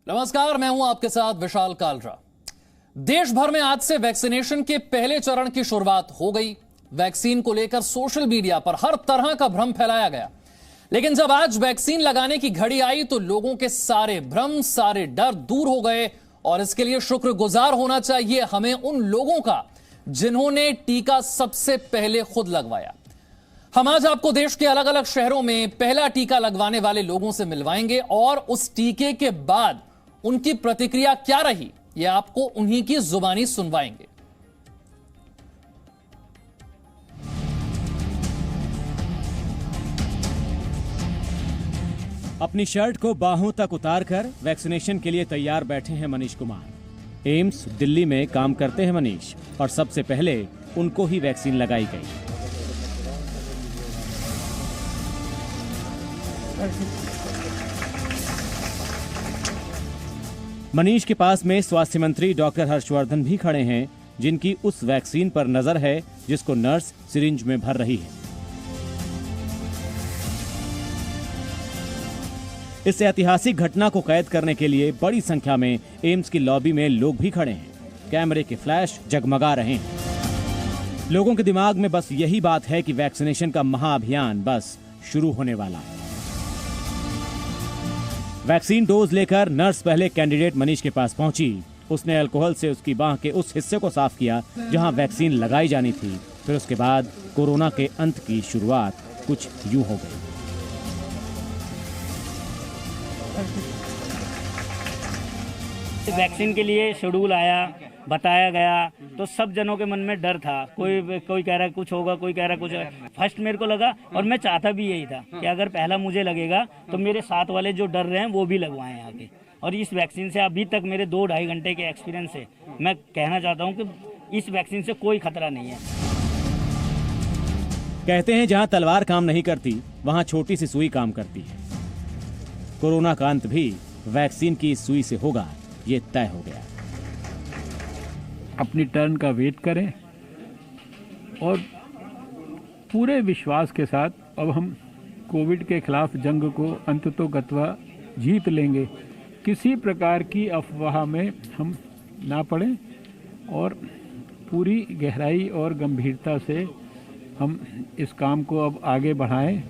नमस्कार, मैं हूं आपके साथ विशाल कालरा। देश भर में आज से वैक्सीनेशन के पहले चरण की शुरुआत हो गई। वैक्सीन को लेकर सोशल मीडिया पर हर तरह का भ्रम फैलाया गया, लेकिन जब आज वैक्सीन लगाने की घड़ी आई तो लोगों के सारे भ्रम, सारे डर दूर हो गए। और इसके लिए शुक्रगुजार होना चाहिए हमें उन लोगों का जिन्होंने टीका सबसे पहले खुद लगवाया। हम आज आपको देश के अलग अलग शहरों में पहला टीका लगवाने वाले लोगों से मिलवाएंगे और उस टीके के बाद उनकी प्रतिक्रिया क्या रही, यह आपको उन्हीं की जुबानी सुनवाएंगे। अपनी शर्ट को बाहों तक उतारकर वैक्सीनेशन के लिए तैयार बैठे हैं मनीष कुमार। एम्स दिल्ली में काम करते हैं मनीष और सबसे पहले उनको ही वैक्सीन लगाई गई। मनीष के पास में स्वास्थ्य मंत्री डॉक्टर हर्षवर्धन भी खड़े हैं, जिनकी उस वैक्सीन पर नजर है जिसको नर्स सिरिंज में भर रही है। इस ऐतिहासिक घटना को कैद करने के लिए बड़ी संख्या में एम्स की लॉबी में लोग भी खड़े हैं। कैमरे के फ्लैश जगमगा रहे हैं। लोगों के दिमाग में बस यही बात है कि वैक्सीनेशन का महाअभियान बस शुरू होने वाला है। वैक्सीन डोज लेकर नर्स पहले कैंडिडेट मनीष के पास पहुंची। उसने अल्कोहल से उसकी बांह के उस हिस्से को साफ किया जहां वैक्सीन लगाई जानी थी। फिर उसके बाद कोरोना के अंत की शुरुआत कुछ यूं हो गई। वैक्सीन के लिए शेड्यूल आया, बताया गया, तो सब जनों के मन में डर था। कोई कह रहा है कुछ होगा, कोई कह रहा है कुछ। फर्स्ट मेरे को लगा और मैं चाहता भी यही था कि अगर पहला मुझे लगेगा तो मेरे साथ वाले जो डर रहे हैं वो भी लगवाएं आगे। और इस वैक्सीन से अभी तक मेरे 2-2.5 घंटे के एक्सपीरियंस से मैं कहना चाहता हूँ कि इस वैक्सीन से कोई खतरा नहीं है। कहते हैं जहां तलवार काम नहीं करती वहां छोटी सी सुई काम करती है। कोरोना का अंत भी वैक्सीन की इस सुई से होगा, ये तय हो गया। अपनी टर्न का वेट करें और पूरे विश्वास के साथ अब हम कोविड के खिलाफ जंग को अंततोगत्वा जीत लेंगे। किसी प्रकार की अफवाह में हम ना पड़ें और पूरी गहराई और गंभीरता से हम इस काम को अब आगे बढ़ाएं।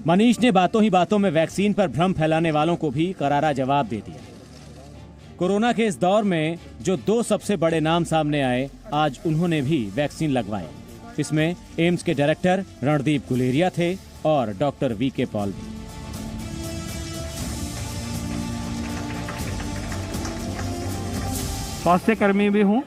मनीष ने बातों ही बातों में वैक्सीन पर भ्रम फैलाने वालों को भी करारा जवाब दे दिया। कोरोना के इस दौर में जो 2 सबसे बड़े नाम सामने आए, आज उन्होंने भी वैक्सीन लगवाई। इसमें एम्स के डायरेक्टर रणदीप गुलेरिया थे और डॉक्टर वीके पॉल भी। स्वास्थ्य कर्मी भी हूं,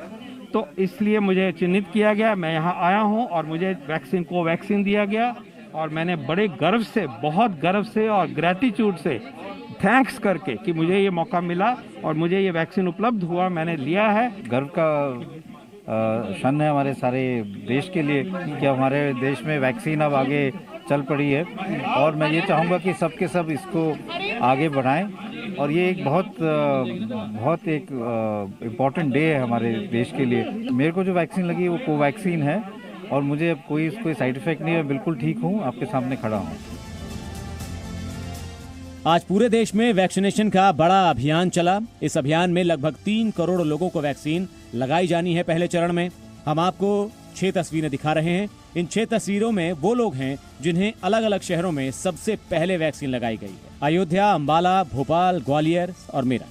तो इसलिए मुझे चिन्हित किया गया। मैं यहां आया हूं और मुझे वैक्सीन दिया गया और मैंने बड़े गर्व से, बहुत गर्व से और ग्रेटिट्यूड से थैंक्स करके कि मुझे ये मौका मिला और मुझे ये वैक्सीन उपलब्ध हुआ, मैंने लिया है। गर्व का क्षण है हमारे सारे देश के लिए कि हमारे देश में वैक्सीन अब आगे चल पड़ी है और मैं ये चाहूँगा कि सब के सब इसको आगे बढ़ाएं। और ये एक बहुत एक इम्पॉर्टेंट डे है हमारे देश के लिए। मेरे को जो वैक्सीन लगी वो कोवैक्सीन है और मुझे अब कोई साइड इफेक्ट नहीं है, मैं बिल्कुल ठीक हूँ, आपके सामने खड़ा हूँ। आज पूरे देश में वैक्सीनेशन का बड़ा अभियान चला। इस अभियान में लगभग 3 करोड़ लोगों को वैक्सीन लगाई जानी है पहले चरण में। हम आपको 6 तस्वीरें दिखा रहे हैं। इन 6 तस्वीरों में वो लोग हैं जिन्हें अलग अलग शहरों में सबसे पहले वैक्सीन लगाई गई है। अयोध्या, अंबाला, भोपाल, ग्वालियर और मेरठ।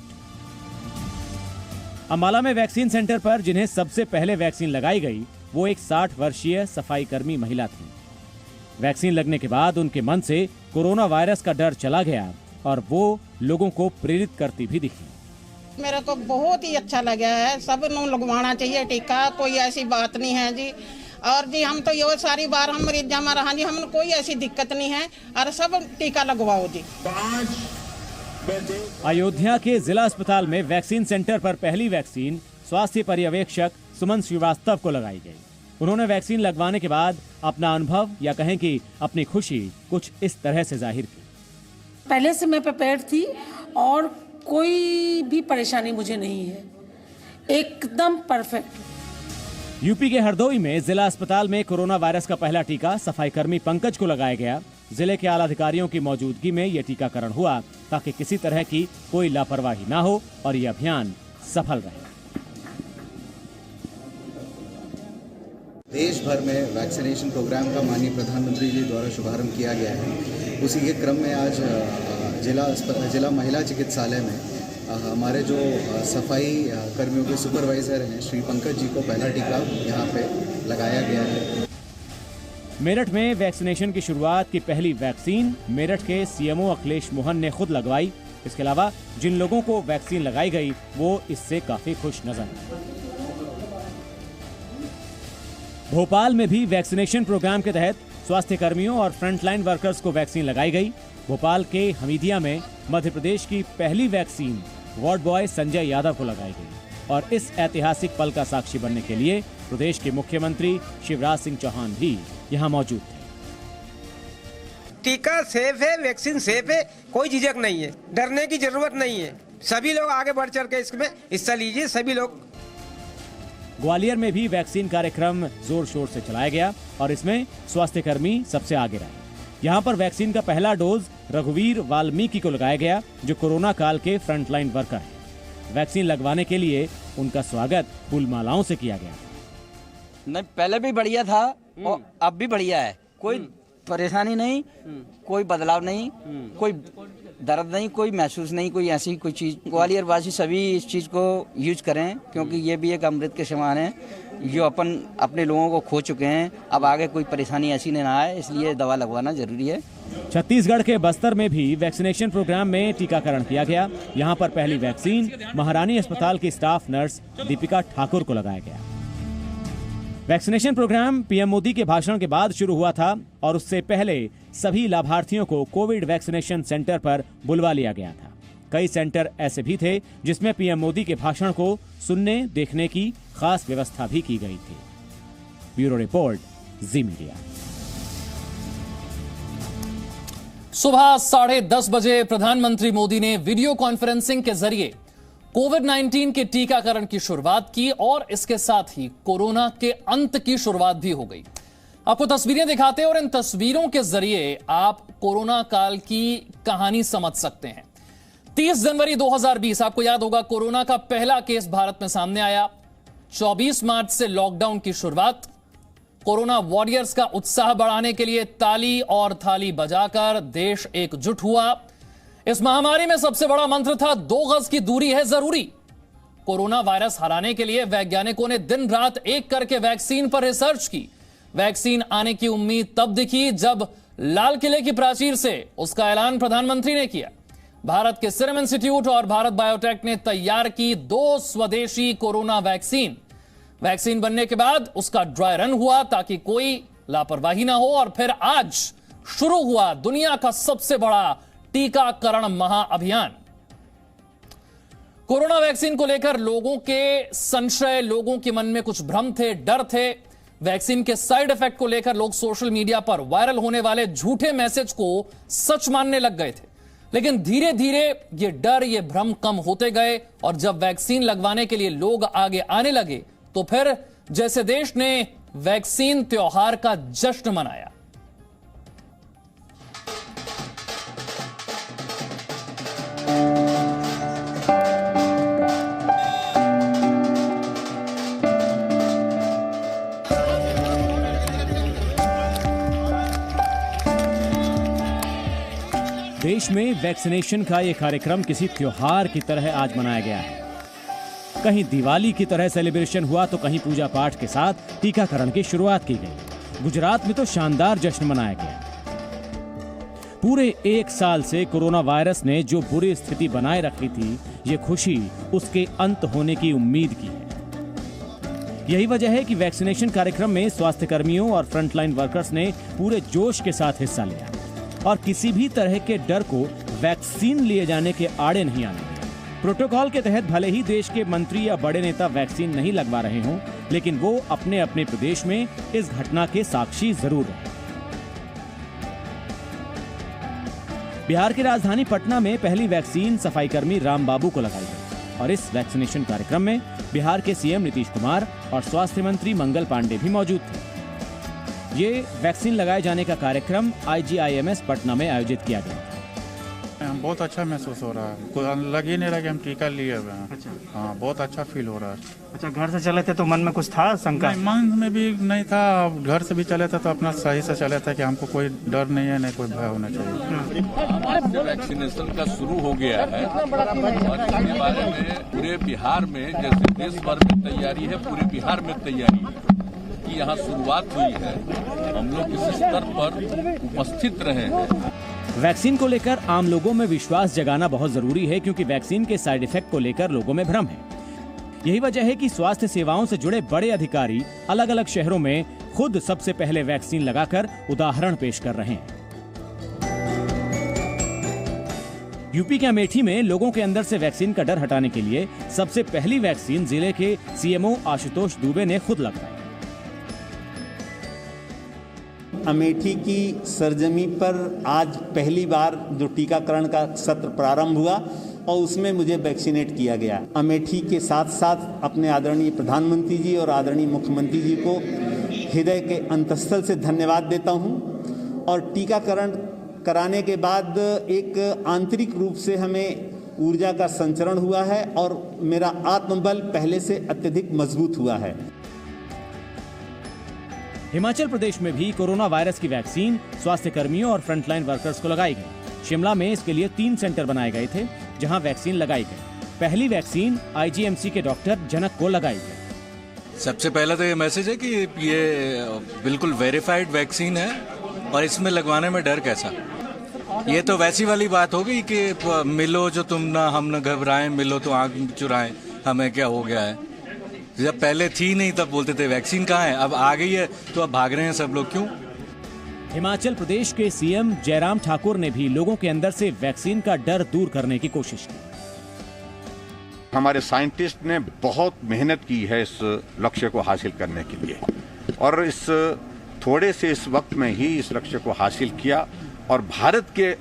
अंबाला में वैक्सीन सेंटर पर जिन्हें सबसे पहले वैक्सीन लगाई गई वो एक 60 वर्षीय सफाई कर्मी महिला थी। वैक्सीन लगने के बाद उनके मन से कोरोना वायरस का डर चला गया और वो लोगों को प्रेरित करती भी दिखी। मेरे को बहुत ही अच्छा लगा है। सब ਨੂੰ लगवाना चाहिए टीका, कोई ऐसी बात नहीं है जी। और जी हम तो ये सारी बार हम मरीजा में रहा जी, हमें कोई ऐसी दिक्कत नहीं है और सब टीका लगवाओ जी। अयोध्या के जिला अस्पताल में वैक्सीन सेंटर पर पहली वैक्सीन स्वास्थ्य पर्यवेक्षक सुमन श्रीवास्तव को लगाई गई। उन्होंने वैक्सीन लगवाने के बाद अपना अनुभव या कहें कि अपनी खुशी कुछ इस तरह से जाहिर की। पहले से मैं प्रिपेयर्ड थी और कोई भी परेशानी मुझे नहीं है, एकदम परफेक्ट। यूपी के हरदोई में जिला अस्पताल में कोरोना वायरस का पहला टीका सफाई कर्मी पंकज को लगाया गया। जिले के आला अधिकारियों की मौजूदगी में यह टीकाकरण हुआ। ताकि किसी तरह की कोई लापरवाही ना हो और ये अभियान सफल रहे। देश भर में वैक्सीनेशन प्रोग्राम का माननीय प्रधानमंत्री जी द्वारा शुभारंभ किया गया है। उसी के क्रम में आज जिला महिला चिकित्सालय में हमारे जो सफाई कर्मियों के सुपरवाइजर हैं श्री पंकज जी को पहला टीका यहाँ पे लगाया गया है। मेरठ में वैक्सीनेशन की शुरुआत की पहली वैक्सीन मेरठ के सीएमओ अखिलेश मोहन ने खुद लगवाई। इसके अलावा जिन लोगों को वैक्सीन लगाई गई वो इससे काफी खुश नजर आए। भोपाल में भी वैक्सीनेशन प्रोग्राम के तहत स्वास्थ्य कर्मियों और फ्रंटलाइन वर्कर्स को वैक्सीन लगाई गई। भोपाल के हमीदिया में मध्य प्रदेश की पहली vaccine ward boy Sanjay Yadav को लगाई गई और इस ऐतिहासिक पल का साक्षी बनने के लिए प्रदेश के मुख्यमंत्री शिवराज सिंह चौहान भी यहाँ मौजूद थे। टीका सेफ है, वैक्सीन सेफ है, कोई झिझक नहीं है, डरने की जरूरत नहीं है। सभी लोग आगे बढ़ चढ़ के इसमें हिस्सा लीजिए, सभी लोग। ग्वालियर में भी वैक्सीन कार्यक्रम जोर शोर से चलाया गया और इसमें स्वास्थ्य कर्मी सबसे आगे रहे। यहाँ पर वैक्सीन का पहला डोज रघुवीर वाल्मीकि को लगाया गया जो कोरोना काल के फ्रंटलाइन वर्कर हैं। वैक्सीन लगवाने के लिए उनका स्वागत फूल मालाओं से किया गया। नहीं, पहले भी बढ़िया था और अब भी बढ़िया है। कोई परेशानी नहीं, कोई बदलाव नहीं, कोई दर्द नहीं, कोई महसूस नहीं, कोई ऐसी कोई चीज। ग्वालियर वासी सभी इस चीज को यूज करें क्योंकि ये भी एक अमृत के समान है जो अपन अपने लोगों को खो चुके हैं। अब आगे कोई परेशानी ऐसी नहीं आए, इसलिए दवा लगवाना जरूरी है। छत्तीसगढ़ के बस्तर में भी वैक्सीनेशन प्रोग्राम में टीकाकरण किया गया। यहाँ पर पहली वैक्सीन महारानी अस्पताल की स्टाफ नर्स दीपिका ठाकुर को लगाया गया। वैक्सीनेशन प्रोग्राम पीएम मोदी के भाषण के बाद शुरू हुआ था और उससे पहले सभी लाभार्थियों को कोविड वैक्सीनेशन सेंटर पर बुलवा लिया गया था। कई सेंटर ऐसे भी थे जिसमें पीएम मोदी के भाषण को सुनने देखने की खास व्यवस्था भी की गई थी। ब्यूरो रिपोर्ट, जी मीडिया। सुबह 10:30 बजे प्रधानमंत्री मोदी ने वीडियो कॉन्फ्रेंसिंग के जरिए कोविड-19 के टीकाकरण की शुरुआत की और इसके साथ ही कोरोना के अंत की शुरुआत भी हो गई। आपको तस्वीरें दिखाते हैं और इन तस्वीरों के जरिए आप कोरोना काल की कहानी समझ सकते हैं। 30 जनवरी 2020, आपको याद होगा, कोरोना का पहला केस भारत में सामने आया। 24 मार्च से लॉकडाउन की शुरुआत। कोरोना वॉरियर्स का उत्साह बढ़ाने के लिए ताली और थाली बजाकर देश एकजुट हुआ। इस महामारी में सबसे बड़ा मंत्र था 2 गज की दूरी है जरूरी। कोरोना वायरस हराने के लिए वैज्ञानिकों ने दिन रात एक करके वैक्सीन पर रिसर्च की। वैक्सीन आने की उम्मीद तब दिखी जब लाल किले की प्राचीर से उसका ऐलान प्रधानमंत्री ने किया। भारत के सीरम इंस्टीट्यूट और भारत बायोटेक ने तैयार की 2 स्वदेशी कोरोना वैक्सीन। वैक्सीन बनने के बाद उसका ड्राई रन हुआ ताकि कोई लापरवाही ना हो और फिर आज शुरू हुआ दुनिया का सबसे बड़ा टीकाकरण महाअभियान। कोरोना वैक्सीन को लेकर लोगों के संशय, लोगों के मन में कुछ भ्रम थे, डर थे। वैक्सीन के साइड इफेक्ट को लेकर लोग सोशल मीडिया पर वायरल होने वाले झूठे मैसेज को सच मानने लग गए थे। लेकिन धीरे धीरे ये डर, ये भ्रम कम होते गए और जब वैक्सीन लगवाने के लिए लोग आगे आने लगे तो फिर जैसे देश ने वैक्सीन त्योहार का जश्न मनाया। देश में वैक्सीनेशन का यह कार्यक्रम किसी त्योहार की तरह आज मनाया गया है। कहीं दिवाली की तरह सेलिब्रेशन हुआ तो कहीं पूजा पाठ के साथ टीकाकरण की शुरुआत की गई। गुजरात में तो शानदार जश्न मनाया गया। पूरे 1 साल से कोरोना वायरस ने जो बुरी स्थिति बनाए रखी थी, ये खुशी उसके अंत होने की उम्मीद की है। यही वजह है कि वैक्सीनेशन कार्यक्रम में स्वास्थ्य कर्मियों और फ्रंटलाइन वर्कर्स ने पूरे जोश के साथ हिस्सा लिया और किसी भी तरह के डर को वैक्सीन लिए जाने के आड़े नहीं आने दिया। प्रोटोकॉल के तहत भले ही देश के मंत्री या बड़े नेता वैक्सीन नहीं लगवा रहे हों, लेकिन वो अपने अपने प्रदेश में इस घटना के साक्षी जरूर रहे। बिहार की राजधानी पटना में पहली वैक्सीन सफाई कर्मी रामबाबू को लगाई गई और इस वैक्सीनेशन कार्यक्रम में बिहार के सीएम नीतीश कुमार और स्वास्थ्य मंत्री मंगल पांडे भी मौजूद थे। ये वैक्सीन लगाए जाने का कार्यक्रम IGIMS पटना में आयोजित किया गया था। हम बहुत अच्छा महसूस हो रहा है, कोई लग ही नहीं रहा कि हम टीका लिए हुए हैं। अच्छा। हाँ, बहुत अच्छा फील हो रहा है। अच्छा, घर से चले थे तो मन में कुछ था शंका? मन में भी नहीं था, घर से भी चले थे तो अपना सही से चले थे कि हमको कोई डर नहीं है, नहीं कोई भय होना चाहिए। वैक्सीनेशन का शुरू हो गया है और इसके बारे में पूरे बिहार में, जैसे देश भर में तैयारी है, पूरे बिहार में तैयारी है कि यहाँ शुरुआत हुई है, हम लोग इस स्तर पर उपस्थित रहे हैं। वैक्सीन को लेकर आम लोगों में विश्वास जगाना बहुत जरूरी है, क्योंकि वैक्सीन के साइड इफेक्ट को लेकर लोगों में भ्रम है। यही वजह है कि स्वास्थ्य सेवाओं से जुड़े बड़े अधिकारी अलग अलग शहरों में खुद सबसे पहले वैक्सीन लगाकर उदाहरण पेश कर रहे हैं। यूपी के अमेठी में लोगों के अंदर से वैक्सीन का डर हटाने के लिए सबसे पहली वैक्सीन जिले के सीएमओ आशुतोष दुबे ने खुद लगाई। अमेठी की सरजमी पर आज पहली बार जो टीकाकरण का सत्र प्रारंभ हुआ और उसमें मुझे वैक्सीनेट किया गया। अमेठी के साथ साथ अपने आदरणीय प्रधानमंत्री जी और आदरणीय मुख्यमंत्री जी को हृदय के अंतस्थल से धन्यवाद देता हूं। और टीकाकरण कराने के बाद एक आंतरिक रूप से हमें ऊर्जा का संचरण हुआ है और मेरा आत्मबल पहले से अत्यधिक मजबूत हुआ है। हिमाचल प्रदेश में भी कोरोना वायरस की वैक्सीन स्वास्थ्य कर्मियों और फ्रंटलाइन वर्कर्स को लगाई गई। शिमला में इसके लिए 3 सेंटर बनाए गए थे जहां वैक्सीन लगाई गई। पहली वैक्सीन आईजीएमसी के डॉक्टर जनक को लगाई गई। सबसे पहला तो ये मैसेज है कि ये बिल्कुल वेरीफाइड वैक्सीन है और इसमें लगवाने में डर कैसा। ये तो वैसी वाली बात हो गई कि मिलो जो तुम ना हम न घबराएं, मिलो तो आंख चुराएं, हमें क्या हो गया है। जब पहले थी नहीं तब बोलते थे वैक्सीन कहाँ है, अब आ गई है तो अब भाग रहे हैं सब लोग, क्यों? हिमाचल प्रदेश के सीएम जयराम ठाकुर ने भी लोगों के अंदर से वैक्सीन का डर दूर करने की कोशिश की। हमारे साइंटिस्ट ने बहुत मेहनत की है इस लक्ष्य को हासिल करने के लिए और इस थोड़े से इस वक्त में ही इस लक्ष्य को हासिल किया और भारत के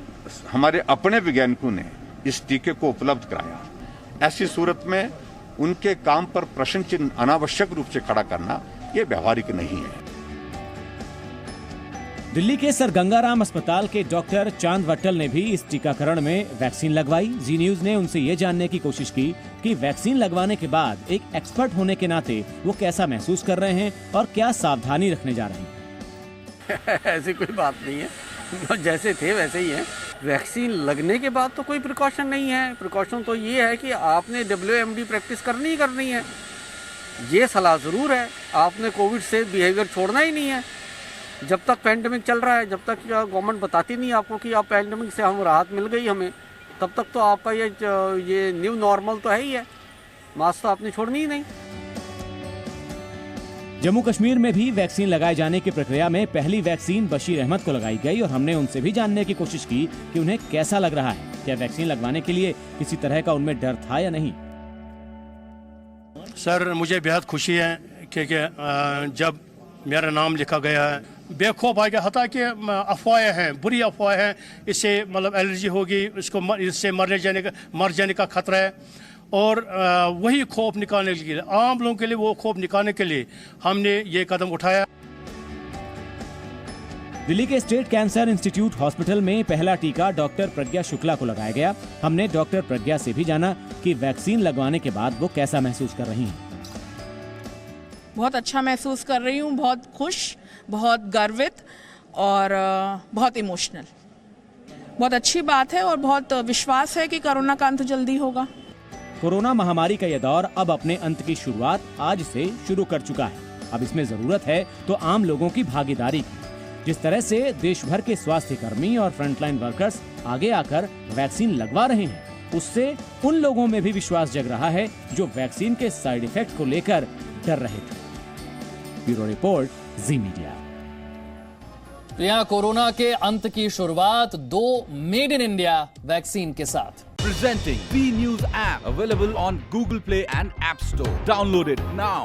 हमारे अपने वैज्ञानिकों ने इस टीके को उपलब्ध कराया। ऐसी सूरत में उनके काम पर प्रश्न चिन्ह अनावश्यक रूप से खड़ा करना ये व्यवहारिक नहीं है। दिल्ली के सर गंगाराम अस्पताल के डॉक्टर चांद वट्टल ने भी इस टीकाकरण में वैक्सीन लगवाई। जी न्यूज ने उनसे ये जानने की कोशिश की कि वैक्सीन लगवाने के बाद एक एक्सपर्ट होने के नाते वो कैसा महसूस कर रहे हैं और क्या सावधानी रखने जा रहे हैं। ऐसी कोई बात नहीं है, जैसे थे वैसे ही है। वैक्सीन लगने के बाद तो कोई प्रिकॉशन नहीं है। प्रिकॉशन तो ये है कि आपने WMD प्रैक्टिस करनी ही करनी है। ये सलाह ज़रूर है, आपने कोविड से बिहेवियर छोड़ना ही नहीं है। जब तक पैंडेमिक चल रहा है, जब तक गवर्नमेंट बताती नहीं आपको कि आप पैंडेमिक से हम राहत मिल गई हमें, तब तक तो आपका ये न्यू नॉर्मल तो है ही है। मास्क तो आपने छोड़नी ही नहीं। जम्मू कश्मीर में भी वैक्सीन लगाए जाने की प्रक्रिया में पहली वैक्सीन बशीर अहमद को लगाई गई और हमने उनसे भी जानने की कोशिश की कि उन्हें कैसा लग रहा है, क्या वैक्सीन लगवाने के लिए किसी तरह का उनमें डर था या नहीं। सर, मुझे बेहद खुशी है क्योंकि जब मेरा नाम लिखा गया है, बेखौफ आ गया था कि अफवाहें हैं, बुरी अफवाहें हैं, इससे मतलब एलर्जी होगी, इसको इससे मर जाने का खतरा है। और वही खौफ निकालने के लिए, आम लोगों के लिए वो खौफ निकालने के लिए हमने ये कदम उठाया। दिल्ली के स्टेट कैंसर इंस्टीट्यूट हॉस्पिटल में पहला टीका डॉक्टर प्रज्ञा शुक्ला को लगाया गया। हमने डॉक्टर प्रज्ञा से भी जाना कि वैक्सीन लगवाने के बाद वो कैसा महसूस कर रही हैं। बहुत अच्छा महसूस कर रही हूँ, बहुत खुश, बहुत गर्वित और बहुत इमोशनल। बहुत अच्छी बात है और बहुत विश्वास है कि कोरोना का अंत जल्दी होगा। कोरोना महामारी का यह दौर अब अपने अंत की शुरुआत आज से शुरू कर चुका है। अब इसमें जरूरत है तो आम लोगों की भागीदारी की। जिस तरह से देश भर के स्वास्थ्य कर्मी और फ्रंटलाइन वर्कर्स आगे आकर वैक्सीन लगवा रहे हैं, उससे उन लोगों में भी विश्वास जग रहा है जो वैक्सीन के साइड इफेक्ट को लेकर डर रहे थे। ब्यूरो रिपोर्ट, जी मीडिया। यहाँ कोरोना के अंत की शुरुआत 2 मेड इन इंडिया वैक्सीन के साथ। Presenting B News app, available on Google Play and App Store. Download it now.